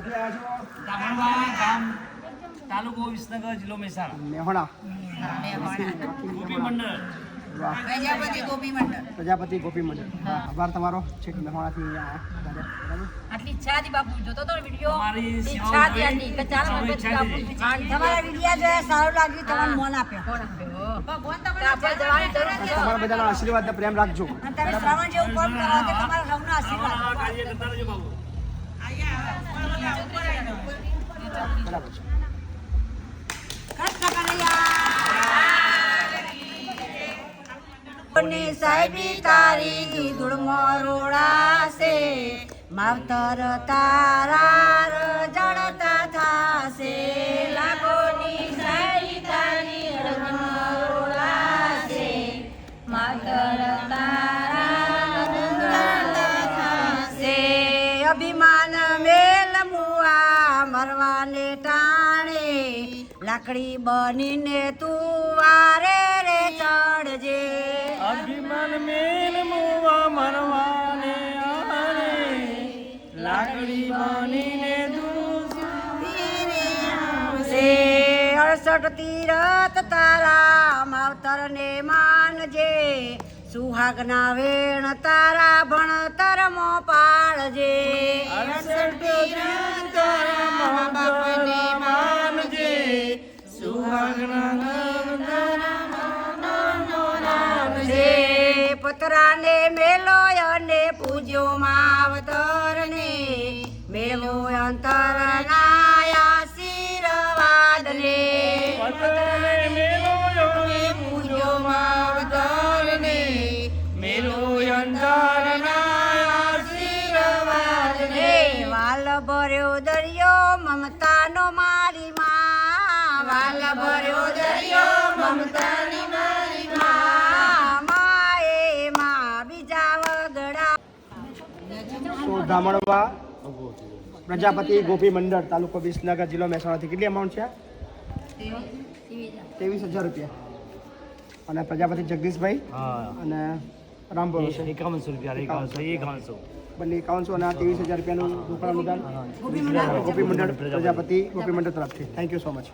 ગામ તાલુકો વિસનગર જિલ્લો મહેસાણા મેહોણા ગોપી મંડળ વાહ પ્રજાપતિ ગોપી મંડળ. પ્રજાપતિ ગોપી મંડળ આભાર તમારો છેક મેહોણાથી અહીંયા બરાબર આટલી ઈચ્છા હતી બાપુ, જોતો તો વિડિયો, તમારી ઈચ્છા હતી આટલી કે ચાલો તમારી ગણપતિ ઈચ્છા બાપુ હતી. તમારા વિડિયા જોયા, સારું લાગ્યું, તમને મોન આપ્યો. ભગવાન તમને આપણે જવાની જરૂર અને છે. તમારા બધાના આશીર્વાદ ને પ્રેમ રાખજો અને તમે શ્રાવણ જેવું કોમ કરો તો તમારા સૌના આશીર્વાદ. કાર્ય કરતા રહેજો બાબુ. બરાબર છે કૃષ્ણ કનૈયા ની સાહેબી તારી ધૂળમાં રોડાશે, માવતર તારા રજળતા થાશે. લાગોની સાહેબી તારી ધૂળમાં રોડાશે, માવતર તારા રજળતા થાશે. અભિમાન મેલ મુઆ મરવાને ટાણે, લાકડી બનીને તું વારે રે ચડજે. અભિમાન મેલ મુવા મરવાને આને લાકડી બનીને સે 68 તીરથ તારા માવતર ને માનજે, સુહાગના વેણ તારા ભણતર મો પાળજે. 68 તીરથ તારા મા બાપને માનજે, સુહાગના પતરાને મેલો અને પૂજ્યો માવતર ને, મેલો અંતર ના આશીર્વાદ ને. પતરાને મેલો અને પૂજ્યો માવતર ને, મેલો અંધારના આશીર્વાદ ને. વાલ ભર્યો દરિયો મમતાનો મારી માં, વાલ ભર્યો દરિયો મમતાની મારી માં, માએ માં બીજા વગડા. તો ધામણવા પ્રજાપતિ ગોપી મંડળ તાલુકો વિસનગર જિલ્લો મહેસાણાથી કેટલી અમાઉન્ટ છે 23,000 રૂપિયા અને પ્રજાપતિ જગદીશભાઈ હા અને રામ ભરોસે 5100 રૂપિયા 5100 બંને 5100 અને 23,000 રૂપિયાનું રોકડ અનુદાન ગોપી મંડળ પ્રજાપતિ ગોપી મંડળ તરફથી થેન્ક યુ સો મચ.